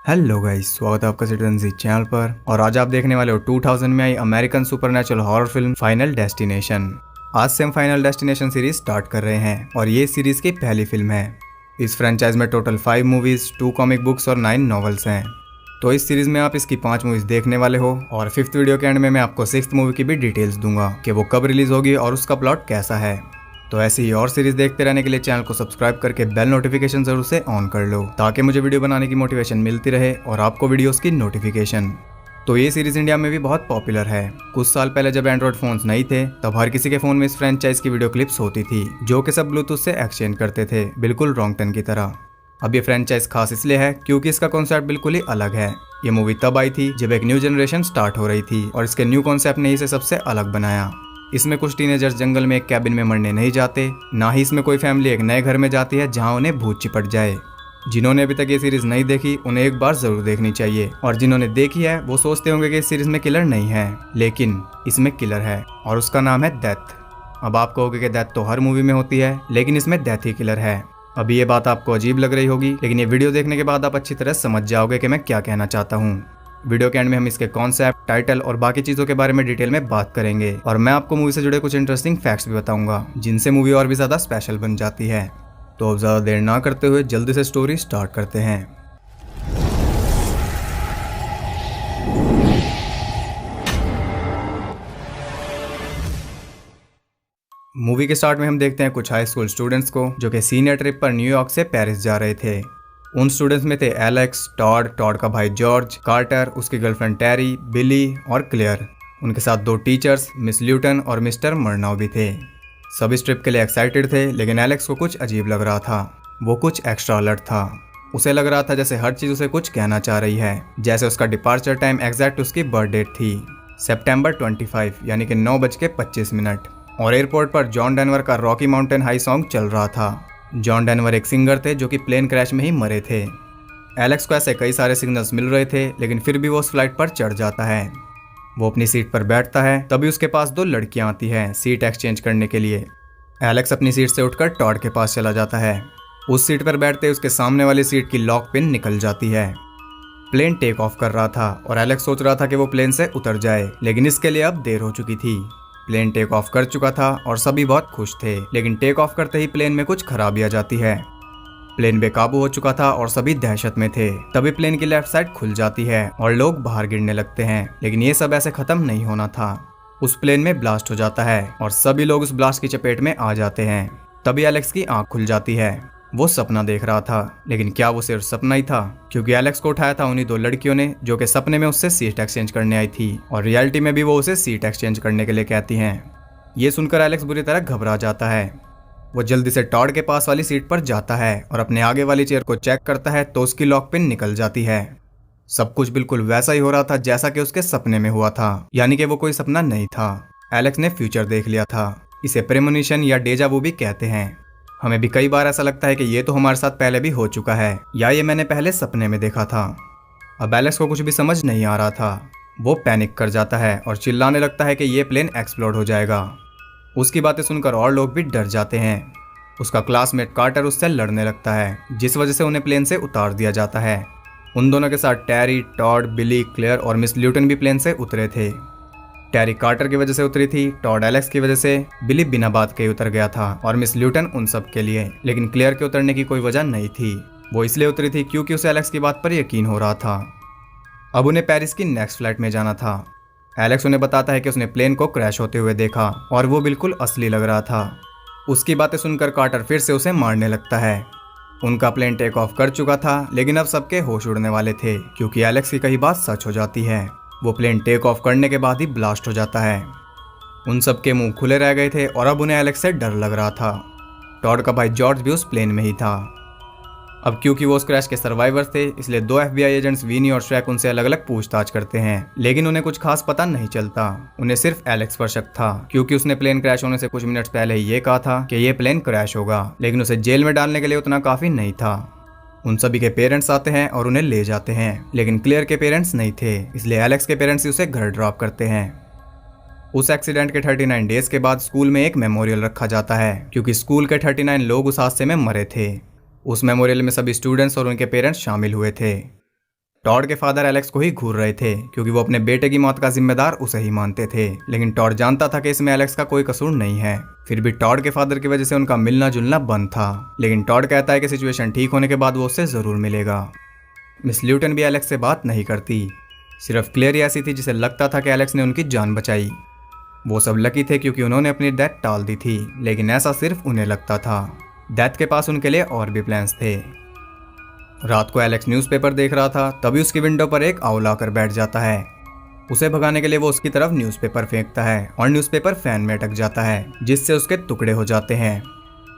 Hello guys, स्वागत है आपका सिटीजन जी चैनल पर। और आज आप देखने वाले हो 2000 में आई American supernatural horror film final destination. आज से हम फाइनल डेस्टिनेशन सीरीज स्टार्ट कर रहे हैं और ये सीरीज की पहली फिल्म है। इस फ्रेंचाइज में टोटल 5 मूवीज, 2 कॉमिक बुक्स और 9 नॉवेल्स हैं। तो इस सीरीज में आप इसकी 5 मूवीज देखने वाले हो और 5th वीडियो के एंड में मैं आपको 6th मूवी की भी डिटेल्स दूंगा कि वो कब रिलीज होगी और उसका प्लॉट कैसा है। तो ऐसी ही और सीरीज देखते रहने के लिए चैनल को सब्सक्राइब करके बेल नोटिफिकेशन जरूर से ऑन कर लो ताकि मुझे वीडियो बनाने की मोटिवेशन मिलती रहे और आपको वीडियोस की नोटिफिकेशन। तो ये सीरीज इंडिया में भी बहुत पॉपुलर है। कुछ साल पहले जब एंड्रॉइड फोन्स नहीं थे तब हर किसी के फोन में इस फ्रेंचाइज की वीडियो क्लिप्स होती थी जो कि सब ब्लूटूथ से एक्सचेंज करते थे, बिल्कुल रॉन्गटन की तरह। अब ये फ्रेंचाइज खास इसलिए है क्योंकि इसका कॉन्सेप्ट बिल्कुल ही अलग है। ये मूवी तब आई थी जब एक न्यू जनरेशन स्टार्ट हो रही थी और इसके न्यू कॉन्सेप्ट ने इसे सबसे अलग बनाया। इसमें कुछ टीनेजर्स जंगल में एक कैबिन में मरने नहीं जाते, ना ही इसमें कोई फैमिली एक नए घर में जाती है जहां उन्हें भूत चिपट जाए। जिन्होंने अभी तक ये सीरीज नहीं देखी उन्हें एक बार जरूर देखनी चाहिए, और जिन्होंने देखी है वो सोचते होंगे कि इस सीरीज में किलर नहीं है, लेकिन इसमें किलर है और उसका नाम है डेथ। अब आप कहोगे कि डेथ तो हर मूवी में होती है, लेकिन इसमें डेथ ही किलर है। अभी ये बात आपको अजीब लग रही होगी, लेकिन ये वीडियो देखने के बाद आप अच्छी तरह समझ जाओगे कि मैं क्या कहना चाहता हूँ। वीडियो के एंड में हम इसके कॉन्सेप्ट, टाइटल और बाकी चीजों के बारे में डिटेल में बात करेंगे और मैं आपको मूवी से जुड़े कुछ इंटरेस्टिंग फैक्ट्स भी बताऊंगा जिनसे मूवी और भी ज्यादा स्पेशल बन जाती है। तो अब ज्यादा देर ना करते हुए जल्दी से स्टोरी स्टार्ट करते हैं। मूवी के स्टार्ट में हम देखते हैं कुछ हाई स्कूल स्टूडेंट्स को जो कि सीनियर ट्रिप पर न्यूयॉर्क से पेरिस जा रहे थे। उन स्टूडेंट्स में थे एलेक्स, टॉड का भाई जॉर्ज, कार्टर, उसकी गर्लफ्रेंड टेरी, बिली और क्लेयर। उनके साथ 2 टीचर्स, मिस ल्यूटन और मिस्टर मर्नाव भी थे। सब इस ट्रिप के लिए एक्साइटेड थे, लेकिन एलेक्स को कुछ अजीब लग रहा था। वो कुछ एक्स्ट्रा अलर्ट था। उसे लग रहा था जैसे हर चीज उसे कुछ कहना चाह रही है। जैसे उसका डिपार्चर टाइम एग्जैक्ट उसकी बर्थ डेट थी, सितंबर 25 यानी कि 9:25। और एयरपोर्ट पर जॉन डेनवर का रॉकी माउंटेन हाई सॉन्ग चल रहा था। जॉन डेनवर एक सिंगर थे जो कि प्लेन क्रैश में ही मरे थे। एलेक्स को ऐसे कई सारे सिग्नल्स मिल रहे थे, लेकिन फिर भी वो उस फ्लाइट पर चढ़ जाता है। वो अपनी सीट पर बैठता है, तभी उसके पास 2 लड़कियां आती हैं सीट एक्सचेंज करने के लिए। एलेक्स अपनी सीट से उठकर टॉड के पास चला जाता है। उस सीट पर बैठते उसके सामने वाली सीट की लॉक पिन निकल जाती है। प्लेन टेक ऑफ कर रहा था और एलेक्स सोच रहा था कि वो प्लेन से उतर जाए, लेकिन इसके लिए अब देर हो चुकी थी। प्लेन टेक ऑफ कर चुका था और सभी बहुत खुश थे, लेकिन टेक ऑफ करते ही प्लेन में कुछ खराबी आ जाती है। प्लेन बेकाबू हो चुका था और सभी दहशत में थे। तभी प्लेन की लेफ्ट साइड खुल जाती है और लोग बाहर गिरने लगते हैं, लेकिन ये सब ऐसे खत्म नहीं होना था। उस प्लेन में ब्लास्ट हो जाता है और सभी लोग उस ब्लास्ट की चपेट में आ जाते हैं। तभी एलेक्स की आंख खुल जाती है। वो सपना देख रहा था, लेकिन क्या वो सिर्फ सपना ही था, क्योंकि एलेक्स को उठाया था उन्हीं 2 लड़कियों ने जो कि सपने में उससे सीट एक्सचेंज करने आई थी और रियलिटी में भी वो उसे सीट एक्सचेंज करने के लिए कहती हैं। ये सुनकर एलेक्स बुरी तरह घबरा जाता है। वो जल्दी से टॉड के पास वाली सीट पर जाता है और अपने आगे वाली चेयर को चेक करता है तो उसकी लॉक पिन निकल जाती है। सब कुछ बिल्कुल वैसा ही हो रहा था जैसा कि उसके सपने में हुआ था, यानी कि वो कोई सपना नहीं था। एलेक्स ने फ्यूचर देख लिया था। इसे प्रेमोनिशन या डेजा वू भी कहते हैं। हमें भी कई बार ऐसा लगता है कि ये तो हमारे साथ पहले भी हो चुका है, या ये मैंने पहले सपने में देखा था। अब एलेक्स को कुछ भी समझ नहीं आ रहा था। वो पैनिक कर जाता है और चिल्लाने लगता है कि ये प्लेन एक्सप्लोड हो जाएगा। उसकी बातें सुनकर और लोग भी डर जाते हैं। उसका क्लासमेट कार्टर उससे लड़ने लगता है, जिस वजह से उन्हें प्लेन से उतार दिया जाता है। उन दोनों के साथ टेरी, टॉड, बिली, क्लेयर और मिस ल्यूटन भी प्लेन से उतरे थे। टेरी कार्टर की वजह से उतरी थी, टॉड एलेक्स की वजह से, बिली बिना बात के उतर गया था और मिस ल्यूटन उन सब के लिए। लेकिन क्लेयर के उतरने की कोई वजह नहीं थी। वो इसलिए उतरी थी क्योंकि उसे एलेक्स की बात पर यकीन हो रहा था। अब उन्हें पेरिस की नेक्स्ट फ्लाइट में जाना था। एलेक्स उन्हें बताता है कि उसने प्लेन को क्रैश होते हुए देखा और वो बिल्कुल असली लग रहा था। उसकी बातें सुनकर कार्टर फिर से उसे मारने लगता है। उनका प्लेन टेक ऑफ कर चुका था, लेकिन अब सबके होश उड़ने वाले थे क्योंकि एलेक्स की कही बात सच हो जाती है। वो प्लेन टेक ऑफ करने के बाद ही ब्लास्ट हो जाता है। उन सबके मुंह खुले रह गए थे और अब उन्हें एलेक्स से डर लग रहा था। टॉड का भाई जॉर्ज भी उस प्लेन में ही था। अब क्योंकि वो उस क्रैश के सर्वाइवर्स थे, इसलिए 2 FBI एजेंट्स वीनी और श्रैक उनसे अलग अलग पूछताछ करते हैं, लेकिन उन्हें कुछ खास पता नहीं चलता। उन्हें सिर्फ एलेक्स पर शक था क्योंकि उसने प्लेन क्रैश होने से कुछ मिनट्स पहले ही ये कहा था कि ये प्लेन क्रैश होगा, लेकिन उसे जेल में डालने के लिए उतना काफी नहीं था। उन सभी के पेरेंट्स आते हैं और उन्हें ले जाते हैं, लेकिन क्लेयर के पेरेंट्स नहीं थे, इसलिए एलेक्स के पेरेंट्स ही उसे घर ड्रॉप करते हैं। उस एक्सीडेंट के 39 डेज के बाद स्कूल में एक मेमोरियल रखा जाता है क्योंकि स्कूल के 39 लोग उस हादसे में मरे थे। उस मेमोरियल में सभी स्टूडेंट्स और उनके पेरेंट्स शामिल हुए थे। टॉड के फादर एलेक्स को ही घूर रहे थे क्योंकि वो अपने बेटे की मौत का जिम्मेदार उसे ही मानते थे, लेकिन टॉड जानता था कि इसमें एलेक्स का कोई कसूर नहीं है। फिर भी टॉड के फादर की वजह से उनका मिलना जुलना बंद था, लेकिन टॉड कहता है कि सिचुएशन ठीक होने के बाद वो उससे जरूर मिलेगा। मिस ल्यूटन भी एलेक्स से बात नहीं करती, सिर्फ क्लेयर ही ऐसी थी जिसे लगता था कि एलेक्स ने उनकी जान बचाई। वो सब लकी थे क्योंकि उन्होंने अपनी डेथ टाल दी थी, लेकिन ऐसा सिर्फ उन्हें लगता था। डेथ के पास उनके लिए और भी प्लान्स थे। रात को एलेक्स न्यूज़पेपर देख रहा था, तभी उसकी विंडो पर एक आउल आकर बैठ जाता है। उसे भगाने के लिए वो उसकी तरफ न्यूज़पेपर फेंकता है और न्यूज़पेपर फैन में अटक जाता है, जिससे उसके टुकड़े हो जाते हैं।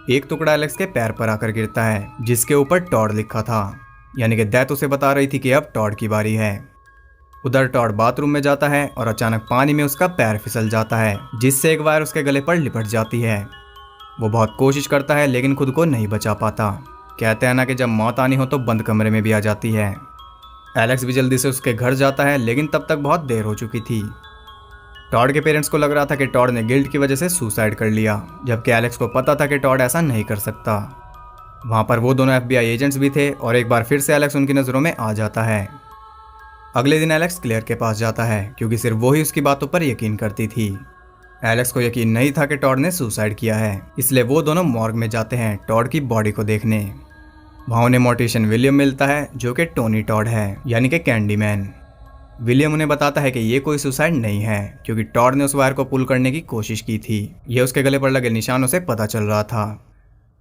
एक टुकड़ा एलेक्स के पैर पर आकर गिरता है, जिसके ऊपर टॉड लिखा था, यानी कि डेथ उसे बता रही थी कि अब टॉड की बारी है। उधर टॉड बाथरूम में जाता है और अचानक पानी में उसका पैर फिसल जाता है, जिससे एक वायर उसके गले पर लिपट जाती है। वो बहुत कोशिश करता है लेकिन खुद को नहीं बचा पाता। कहते हैं ना कि जब मौत आनी हो तो बंद कमरे में भी आ जाती है। एलेक्स भी जल्दी से उसके घर जाता है, लेकिन तब तक बहुत देर हो चुकी थी। टॉड के पेरेंट्स को लग रहा था कि टॉड ने गिल्ट की वजह से सुसाइड कर लिया, जबकि एलेक्स को पता था कि टॉड ऐसा नहीं कर सकता। वहाँ पर वो दोनों FBI एजेंट्स भी थे और एक बार फिर से एलेक्स उनकी नज़रों में आ जाता है। अगले दिन एलेक्स क्लेयर के पास जाता है क्योंकि सिर्फ वो ही उसकी बातों पर यकीन करती थी। एलेक्स को यकीन नहीं था कि टॉड ने सुसाइड किया है, इसलिए वो दोनों मॉर्ग में जाते हैं टॉड की बॉडी को देखने। वहाँ उन्हें मोर्टिशियन विलियम मिलता है, जो कि टोनी टॉड है, यानी कि कैंडीमैन। विलियम उन्हें बताता है कि ये कोई सुसाइड नहीं है, क्योंकि टॉड ने उस वायर को पुल करने की कोशिश की थी। ये उसके गले पर लगे निशानों से पता चल रहा था।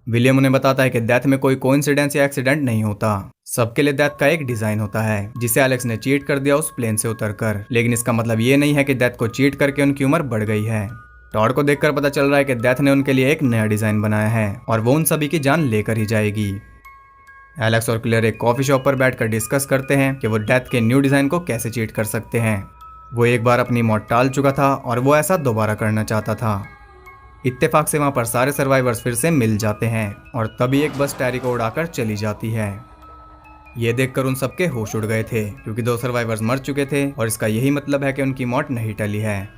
विलियम उन्हें बताता है कि डेथ में कोई कोइंसिडेंस या एक्सीडेंट नहीं होता, सबके लिए डेथ का एक डिजाइन होता है, जिसे एलेक्स ने चीट कर दिया उस प्लेन से उतरकर। लेकिन इसका मतलब ये नहीं है कि डेथ को चीट करके उनकी उम्र बढ़ गई है। टॉड को देखकर पता चल रहा है कि डेथ ने उनके लिए एक नया डिजाइन बनाया है और वो उन सभी की जान लेकर ही जाएगी। एलेक्स और क्लेयर एक कॉफी शॉप पर बैठकर डिस्कस करते हैं कि वो डेथ के न्यू डिजाइन को कैसे चीट कर सकते हैं। वो एक बार अपनी मौत टाल चुका था और वो ऐसा दोबारा करना चाहता था। इत्तेफाक से वहाँ पर सारे सर्वाइवर्स फिर से मिल जाते हैं और तभी एक बस टैरी को उड़ाकर चली जाती है। ये देखकर उन सबके होश उड़ गए थे, क्योंकि 2 सर्वाइवर्स मर चुके थे और इसका यही मतलब है कि उनकी मौत नहीं टली है।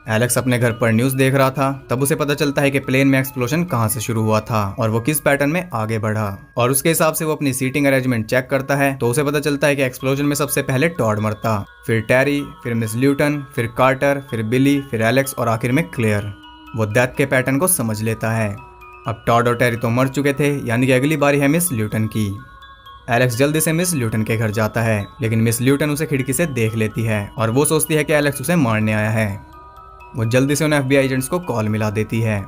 एलेक्स अपने घर पर न्यूज़ देख रहा था, तब उसे पता चलता है कि प्लेन में एक्सप्लोजन कहाँ से शुरू हुआ था और वो किस पैटर्न में आगे बढ़ा, और उसके हिसाब से वो अपनी सीटिंग अरेंजमेंट चेक करता है तो उसे पता चलता है कि एक्सप्लोजन में सबसे पहले टॉड मरता, फिर टैरी, फिर मिस ल्यूटन, फिर कार्टर, फिर बिली, फिर एलेक्स और आखिर में क्लेयर। वो डेथ के पैटर्न को समझ लेता है। अब टॉड और टैरी तो मर चुके थे, यानी कि अगली बारी है मिस ल्यूटन की। एलेक्स जल्दी से मिस ल्यूटन के घर जाता है, लेकिन मिस ल्यूटन उसे खिड़की से देख लेती है और वो सोचती है कि एलेक्स उसे मारने आया है। वो जल्दी से उन FBI एजेंट्स को कॉल मिला देती है।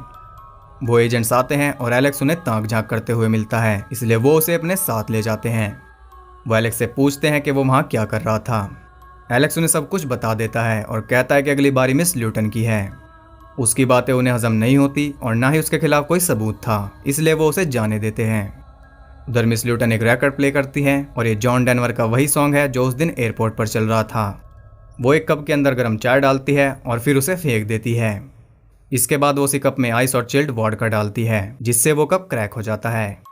वो एजेंट्स आते हैं और एलेक्स उन्हें ताक झांक करते हुए मिलता है, इसलिए वो उसे अपने साथ ले जाते हैं। वो एलेक्स से पूछते हैं कि वो वहाँ क्या कर रहा था। एलेक्स उन्हें सब कुछ बता देता है और कहता है कि अगली बारी मिस ल्यूटन की है। उसकी बातें उन्हें हजम नहीं होती और ना ही उसके खिलाफ कोई सबूत था, इसलिए वो उसे जाने देते हैं। उधर मिस ल्यूटन एक रिकॉर्ड प्ले करती है और ये जॉन डेनवर का वही सॉन्ग है जो उस दिन एयरपोर्ट पर चल रहा था। वो एक कप के अंदर गर्म चाय डालती है और फिर उसे फेंक देती है। इसके बाद वो उसी कप में आइस और चिल्ड वॉडका डालती है, जिससे वो कप क्रैक हो जाता है।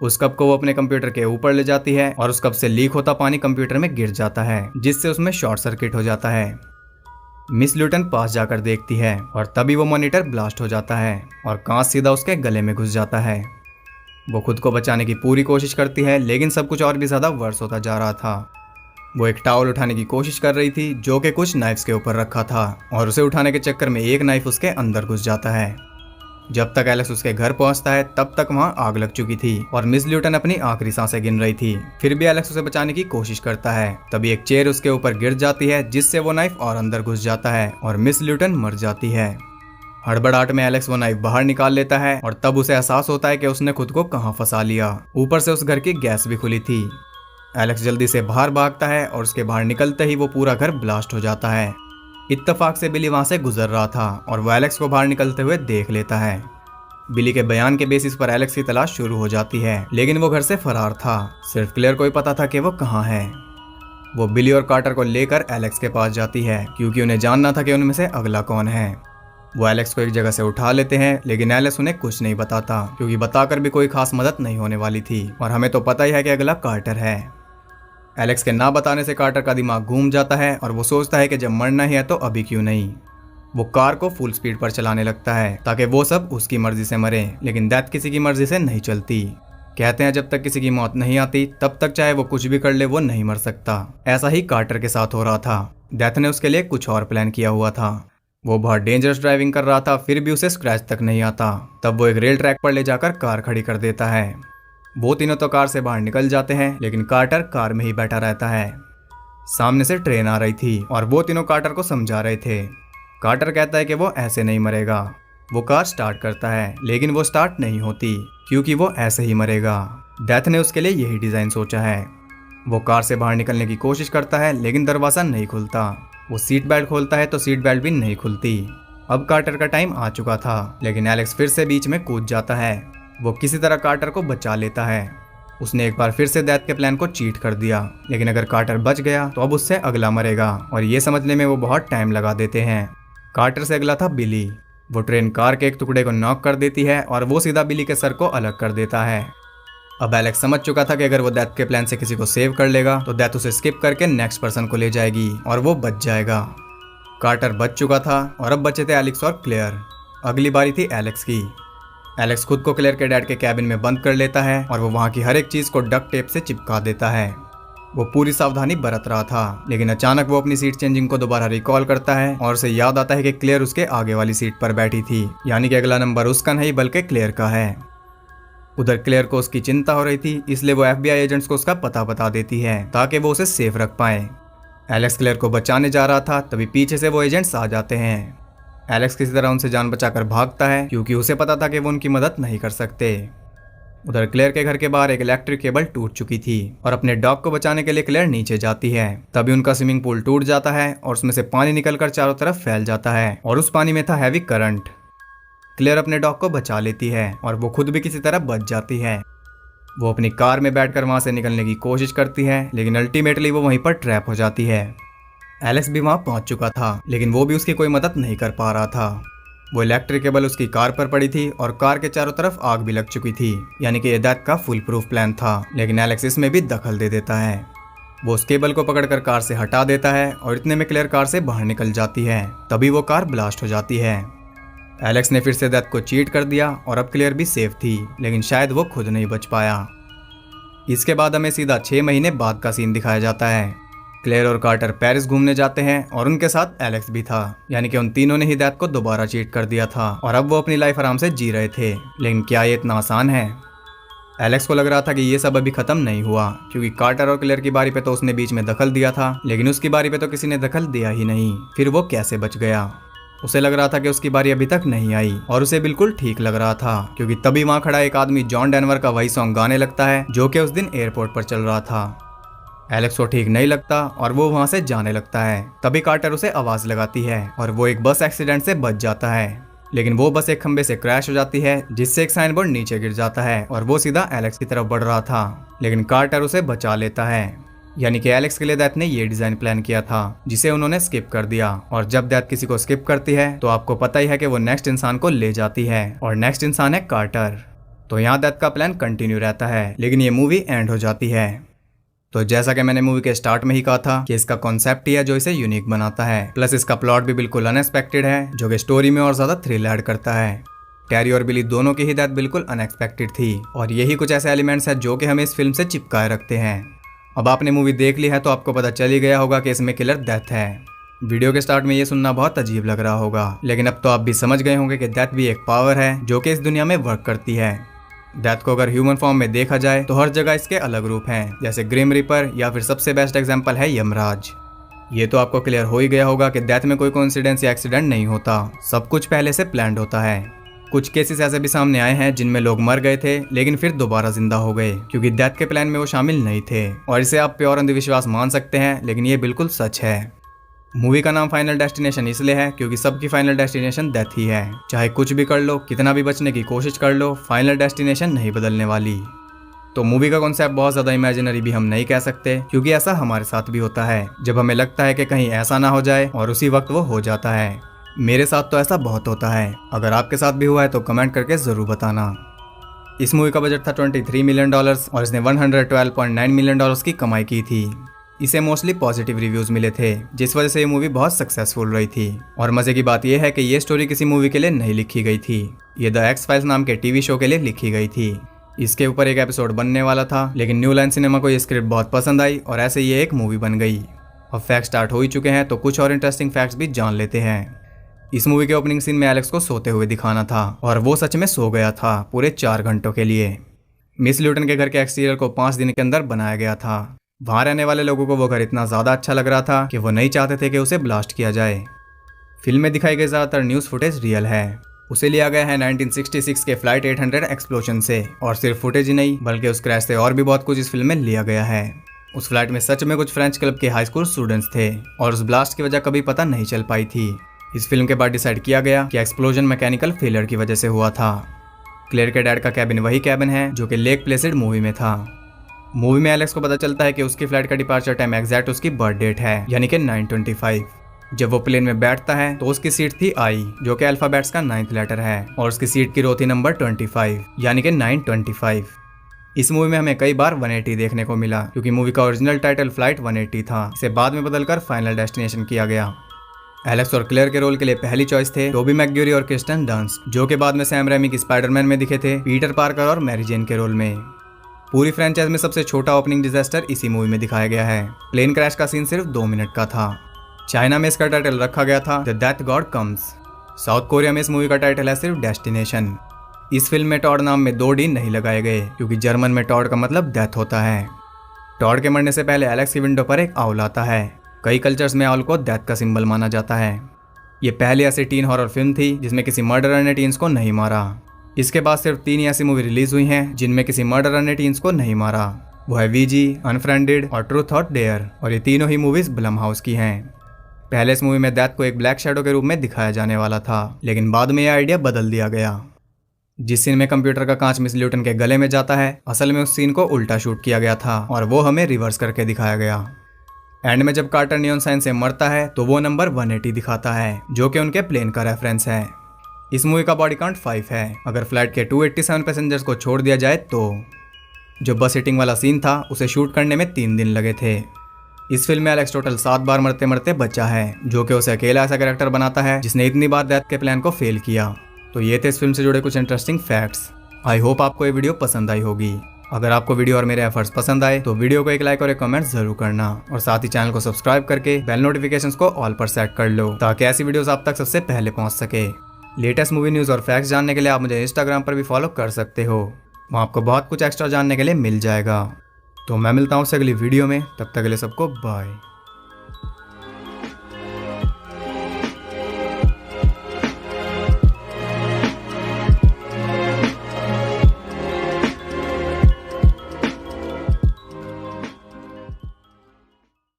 उस कप को वो अपने कंप्यूटर के ऊपर ले जाती है और उस कप से लीक होता पानी कंप्यूटर में गिर जाता है, जिससे उसमें शॉर्ट सर्किट हो जाता है। मिस ल्यूटन पास जाकर देखती है और तभी वो मॉनिटर ब्लास्ट हो जाता है और कांच सीधा उसके गले में घुस जाता है। वो खुद को बचाने की पूरी कोशिश करती है, लेकिन सब कुछ और भी ज़्यादा वर्स होता जा रहा था। वो एक टॉवल उठाने की कोशिश कर रही थी जो कि कुछ नाइफ्स के ऊपर रखा था, और उसे उठाने के चक्कर में एक नाइफ उसके अंदर घुस जाता है। जब तक एलेक्स उसके घर पहुंचता है तब तक वहां आग लग चुकी थी और मिस ल्यूटन अपनी आखिरी सांसें गिन रही थी। फिर भी एलेक्स उसे बचाने की कोशिश करता है, तभी एक चेयर उसके ऊपर गिर जाती है, जिससे वो नाइफ और अंदर घुस जाता है और मिस ल्यूटन मर जाती है। हड़बड़ाहट में एलेक्स वो नाइफ बाहर निकाल लेता है और तब उसे एहसास होता है कि उसने खुद को कहां फंसा लिया। ऊपर से उस घर की गैस भी खुली थी। एलेक्स जल्दी से बाहर भागता है और उसके बाहर निकलते ही वो पूरा घर ब्लास्ट हो जाता है। इत्तेफाक से बिली वहां से गुजर रहा था और वो एलेक्स को बाहर निकलते हुए देख लेता है। बिली के बयान के बेसिस पर एलेक्स की तलाश शुरू हो जाती है, लेकिन वो घर से फरार था। सिर्फ क्लेयर को ही पता था कि वो कहाँ है। वो बिली और कार्टर को लेकर एलेक्स के पास जाती है, क्योंकि उन्हें जानना था कि उनमें से अगला कौन है। वो एलेक्स को एक जगह से उठा लेते हैं, लेकिन एलेक्स उन्हें कुछ नहीं बताता, क्योंकि बताकर भी कोई खास मदद नहीं होने वाली थी और हमें तो पता ही है कि अगला कार्टर है। एलेक्स के ना बताने से कार्टर का दिमाग घूम जाता है और वो सोचता है कि जब मरना ही है तो अभी क्यों नहीं। वो कार को फुल स्पीड पर चलाने लगता है ताकि वो सब उसकी मर्जी से मरे, लेकिन डेथ किसी की मर्जी से नहीं चलती। कहते हैं जब तक किसी की मौत नहीं आती तब तक चाहे वो कुछ भी कर ले वो नहीं मर सकता। ऐसा ही कार्टर के साथ हो रहा था। डेथ ने उसके लिए कुछ और प्लान किया हुआ था। वो बहुत डेंजरस ड्राइविंग कर रहा था, फिर भी उसे स्क्रैच तक नहीं आता। तब वो एक रेल ट्रैक पर ले जाकर कार खड़ी कर देता है। वो तीनों तो कार से बाहर निकल जाते हैं, लेकिन कार्टर कार में ही बैठा रहता है। सामने से ट्रेन आ रही थी और वो तीनों कार्टर को समझा रहे थे। कार्टर कहता है कि वो ऐसे नहीं मरेगा। वो कार स्टार्ट करता है, लेकिन वो स्टार्ट नहीं होती क्योंकि वो ऐसे ही मरेगा। डेथ ने उसके लिए यही डिजाइन सोचा है। वो कार से बाहर निकलने की कोशिश करता है, लेकिन दरवाजा नहीं खुलता। वो सीट बेल्ट खोलता है तो सीट बेल्ट भी नहीं खुलती। अब कार्टर का टाइम आ चुका था, लेकिन एलेक्स फिर से बीच में कूद जाता है। वो किसी तरह कार्टर को बचा लेता है। उसने एक बार फिर से डेथ के प्लान को चीट कर दिया, लेकिन अगर कार्टर बच गया तो अब उससे अगला मरेगा, और ये समझने में वो बहुत टाइम लगा देते हैं। कार्टर से अगला था बिली। वो ट्रेन कार के एक टुकड़े को नॉक कर देती है और वो सीधा बिली के सर को अलग कर देता है। अब एलेक्स समझ चुका था कि अगर वो डेथ के प्लान से किसी को सेव कर लेगा तो डेथ उसे स्किप करके नेक्स्ट पर्सन को ले जाएगी और वो बच जाएगा। कार्टर बच चुका था और अब बचे थे एलेक्स और क्लेयर। अगली बारी थी एलेक्स की। एलेक्स खुद को क्लेयर के डैड के कैबिन में बंद कर लेता है और वो वहाँ की हर एक चीज को डक्ट टेप से चिपका देता है। वो पूरी सावधानी बरत रहा था, लेकिन अचानक वो अपनी सीट चेंजिंग को दोबारा रिकॉल करता है और उसे याद आता है कि क्लेयर उसके आगे वाली सीट पर बैठी थी, यानी कि अगला नंबर उसका नहीं बल्कि क्लेयर का है। उधर क्लेयर को उसकी चिंता हो रही थी, इसलिए वो FBI एजेंट्स को उसका पता बता देती है ताकि वो उसे सेफ रख पाए। एलेक्स क्लेयर को बचाने जा रहा था, तभी पीछे से वो एजेंट्स आ जाते हैं। एलेक्स किसी तरह उनसे जान बचाकर भागता है क्योंकि उसे पता था कि वो उनकी मदद नहीं कर सकते। उधर क्लेयर के घर के बाहर एक इलेक्ट्रिक केबल टूट चुकी थी और अपने डॉग को बचाने के लिए क्लेयर नीचे जाती है। तभी उनका स्विमिंग पूल टूट जाता है और उसमें से पानी निकलकर चारों तरफ फैल जाता है और उस पानी में था हैवी करंट। क्लेयर अपने डॉग को बचा लेती है और वो खुद भी किसी तरह बच जाती है। वो अपनी कार में बैठकर वहां से निकलने की कोशिश करती है, लेकिन अल्टीमेटली वो वहीं पर ट्रैप हो जाती है। एलेक्स भी वहां पहुंच चुका था, लेकिन वो भी उसकी कोई मदद नहीं कर पा रहा था। वो इलेक्ट्रिक केबल उसकी कार पर पड़ी थी और कार के चारों तरफ आग भी लग चुकी थी, यानी कि ये डेथ का फुल प्रूफ प्लान था, लेकिन एलेक्स इसमें भी दखल दे देता है। वो उस केबल को पकड़कर कार से हटा देता है और इतने में क्लेयर कार से बाहर निकल जाती है। तभी वो कार ब्लास्ट हो जाती है। एलेक्स ने फिर से डेथ को चीट कर दिया और अब क्लेयर भी सेफ थी, लेकिन शायद वो खुद नहीं बच पाया। इसके बाद हमें सीधा 6 महीने बाद का सीन दिखाया जाता है। क्लेयर और कार्टर पेरिस घूमने जाते हैं और उनके साथ एलेक्स भी था, यानी कि उन तीनों ने ही डेथ को दोबारा चीट कर दिया था और अब वो अपनी लाइफ आराम से जी रहे थे। लेकिन क्या ये इतना आसान है? एलेक्स को लग रहा था कि ये सब अभी खत्म नहीं हुआ, क्योंकि कार्टर और क्लेयर की बारी पे तो उसने बीच में दखल दिया था, लेकिन उसकी बारी पे तो किसी ने दखल दिया ही नहीं। फिर वो कैसे बच गया? उसे लग रहा था कि उसकी बारी अभी तक नहीं आई और उसे बिल्कुल ठीक लग रहा था, क्योंकि तभी वहां खड़ा एक आदमी जॉन डेनवर का वही सॉन्ग गाने लगता है जो कि उस दिन एयरपोर्ट पर चल रहा था। एलेक्स को ठीक नहीं लगता और वो वहां से जाने लगता है। तभी कार्टर उसे आवाज लगाती है और वो एक बस एक्सीडेंट से बच जाता है, लेकिन वो बस एक खंबे से क्रैश हो जाती है, जिससे एक साइन बोर्ड नीचे गिर जाता है और वो सीधा एलेक्स की तरफ बढ़ रहा था, लेकिन कार्टर उसे बचा लेता है। यानी कि एलेक्स के लिए डेथ ने ये डिजाइन प्लान किया था, जिसे उन्होंने स्किप कर दिया। और जब डेथ किसी को स्किप करती है तो आपको पता ही है कि वो नेक्स्ट इंसान को ले जाती है, और नेक्स्ट इंसान है कार्टर। तो यहाँ डेथ का प्लान कंटिन्यू रहता है, लेकिन ये मूवी एंड हो जाती है। तो जैसा कि मैंने मूवी के स्टार्ट में ही कहा था कि इसका कॉन्सेप्ट ही है जो इसे यूनिक बनाता है, प्लस इसका प्लॉट भी बिल्कुल अनएक्सपेक्टेड है, जो कि स्टोरी में और ज्यादा थ्रिल ऐड करता है। टेरी और बिली दोनों की ही डेथ बिल्कुल अनएक्सपेक्टेड थी, और यही कुछ ऐसे एलिमेंट्स हैं जो कि हमें इस फिल्म से चिपकाए रखते हैं। अब आपने मूवी देख ली है तो आपको पता चल ही गया होगा कि इसमें किलर डेथ है। वीडियो के स्टार्ट में ये सुनना बहुत अजीब लग रहा होगा, लेकिन अब तो आप भी समझ गए होंगे कि डेथ भी एक पावर है जो कि इस दुनिया में वर्क करती है। डेथ को अगर ह्यूमन फॉर्म में देखा जाए तो हर जगह इसके अलग रूप हैं, जैसे ग्रिम रिपर या फिर सबसे बेस्ट एग्जांपल है यमराज। ये तो आपको क्लियर हो ही गया होगा कि डेथ में कोई कोइंसिडेंस या एक्सीडेंट नहीं होता, सब कुछ पहले से प्लान्ड होता है। कुछ केसेस ऐसे भी सामने आए हैं जिनमें लोग मर गए थे लेकिन फिर दोबारा जिंदा हो गए, क्योंकि डेथ के प्लान में वो शामिल नहीं थे। और इसे आप प्योर अंधविश्वास मान सकते हैं, लेकिन ये बिल्कुल सच है। मूवी का नाम फाइनल डेस्टिनेशन इसलिए है क्योंकि सबकी फाइनल डेस्टिनेशन डेथ ही है। चाहे कुछ भी कर लो, कितना भी बचने की कोशिश कर लो, फाइनल डेस्टिनेशन नहीं बदलने वाली। तो मूवी का कॉन्सेप्ट बहुत ज्यादा इमेजिनरी भी हम नहीं कह सकते, क्योंकि ऐसा हमारे साथ भी होता है जब हमें लगता है कि कहीं ऐसा ना हो जाए और उसी वक्त वो हो जाता है। मेरे साथ तो ऐसा बहुत होता है। अगर आपके साथ भी हुआ है तो कमेंट करके जरूर बताना। इस मूवी का बजट था $23 मिलियन और इसने $112.9 मिलियन की कमाई की थी। इसे मोस्टली पॉजिटिव रिव्यूज मिले थे, जिस वजह से ये मूवी बहुत सक्सेसफुल रही थी। और मजे की बात यह है कि ये स्टोरी किसी मूवी के लिए नहीं लिखी गई थी, ये द एक्स फाइल्स नाम के टीवी शो के लिए लिखी गई थी। इसके ऊपर एक एपिसोड बनने वाला था, लेकिन न्यू लाइन सिनेमा को ये स्क्रिप्ट बहुत पसंद आई और ऐसे ये एक मूवी बन गई। अब फैक्ट स्टार्ट हो ही चुके हैं तो कुछ और इंटरेस्टिंग फैक्ट्स भी जान लेते हैं। इस मूवी के ओपनिंग सीन में एलेक्स को सोते हुए दिखाना था और वो सच में सो गया था पूरे 4 घंटों के लिए। मिस ल्यूटन के घर के एक्सटीरियर को 5 दिन के अंदर बनाया गया था। वहां रहने वाले लोगों को वो घर इतना ज्यादा अच्छा लग रहा था कि वो नहीं चाहते थे कि उसे ब्लास्ट किया जाए। फिल्म में दिखाई गई ज्यादातर न्यूज फुटेज रियल है। उसे लिया गया है 1966 के फ्लाइट 800 एक्सप्लोजन से, और सिर्फ फुटेज ही नहीं बल्कि उस क्रैश से और भी बहुत कुछ इस फिल्म में लिया गया है। उस फ्लाइट में सच में कुछ फ्रेंच क्लब के हाई स्कूल स्टूडेंट्स थे और उस ब्लास्ट की वजह कभी पता नहीं चल पाई थी। इस फिल्म के बाद डिसाइड किया गया कि एक्सप्लोजन मैकेनिकल फेलियर की वजह से हुआ था। क्लेयर के डैड का कैबिन वही कैबिन है जो कि लेक प्लेसिड मूवी में था। मूवी में एलेक्स को पता चलता है कि उसकी फ्लाइट का डिपार्चर टाइम एग्जैक्ट उसकी बर्थ डेट है, यानी कि 9/25। जब वो प्लेन में बैठता है तो उसकी सीट थी आई, जो कि अल्फाबेट्स का 9th लेटर है, और उसकी सीट की रो थी नंबर 25, यानी कि 9/25। इस मूवी में हमें कई बार 180 देखने को मिला, क्योंकि मूवी का ओरिजिनल टाइटल फ्लाइट 180 था। इसे बाद में बदलकर फाइनल डेस्टिनेशन किया गया। एलेक्स और क्लेयर के रोल के लिए पहली चॉइस थे टोबी मैकग्यूरी और क्रिस्टन डंस्ट, जो कि बाद में सैम रेमी की स्पाइडरमैन में दिखे थे पीटर पार्कर और मैरी जेन के रोल में। पूरी फ्रेंचाइज में सबसे छोटा ओपनिंग डिजास्टर इसी मूवी में दिखाया गया है। प्लेन क्रैश का सीन सिर्फ 2 मिनट का था। चाइना में इसका टाइटल रखा गया था the death God comes. South Korea में इस मूवी का टाइटल है सिर्फ डेस्टिनेशन। इस फिल्म में टॉड नाम में 2 डी नहीं लगाए गए, क्योंकि जर्मन में टॉड का मतलब डेथ होता है। टॉड के मरने से पहले एलेक्स की विंडो पर एक आउल आता है। कई कल्चर्स में आउल को डेथ का सिंबल माना जाता है। ये पहली ऐसी टीन हॉरर फिल्म थी जिसमें किसी मर्डरर ने टीन्स को नहीं मारा। इसके बाद सिर्फ 3 ऐसी मूवी रिलीज हुई हैं जिनमें किसी मर्डरर ने टीन्स को नहीं मारा। वो है वीजी, अनफ्रेंडेड और ट्रूथ और डेयर, और ये तीनों ही मूवीज ब्लम हाउस की हैं। पहले इस मूवी में डेथ को एक ब्लैक शैडो के रूप में दिखाया जाने वाला था, लेकिन बाद में यह आइडिया बदल दिया गया। जिस सीन में कंप्यूटर का कांच मिस ल्यूटन के गले में जाता है, असल में उस सीन को उल्टा शूट किया गया था और वो हमें रिवर्स करके दिखाया गया। एंड में जब कार्टर नियॉन साइन से मरता है तो वो नंबर 180 दिखाता है, जो कि उनके प्लेन का रेफरेंस है। इस मूवी का बॉडी काउंट 5 है, अगर फ्लाइट के 287 पैसेंजर्स को छोड़ दिया जाए तो। जो बस हिटिंग वाला सीन था उसे शूट करने में 3 दिन लगे थे। इस फिल्म में एलेक्स टोटल 7 बार मरते मरते बचा है, जो कि उसे अकेला ऐसा कैरेक्टर बनाता है जिसने इतनी बार डेथ के प्लान को फेल किया। तो ये थे इस फिल्म से जुड़े कुछ इंटरेस्टिंग फैक्ट्स। आई होप आपको ये वीडियो पसंद आई होगी। अगर आपको वीडियो और मेरे एफर्ट्स पसंद आए तो वीडियो को एक लाइक और एक कमेंट जरूर करना, और साथ ही चैनल को सब्सक्राइब करके बेल नोटिफिकेशंस को ऑल पर सेट कर लो, ताकि ऐसी वीडियोस आप तक सबसे पहले पहुंच सके। लेटेस्ट मूवी न्यूज़ और फैक्ट्स जानने के लिए आप मुझे इंस्टाग्राम पर भी फॉलो कर सकते हो। वहाँ आपको बहुत कुछ एक्स्ट्रा जानने के लिए मिल जाएगा। तो मैं मिलता हूँ उससे अगली वीडियो में, तब तक के लिए सबको बाय।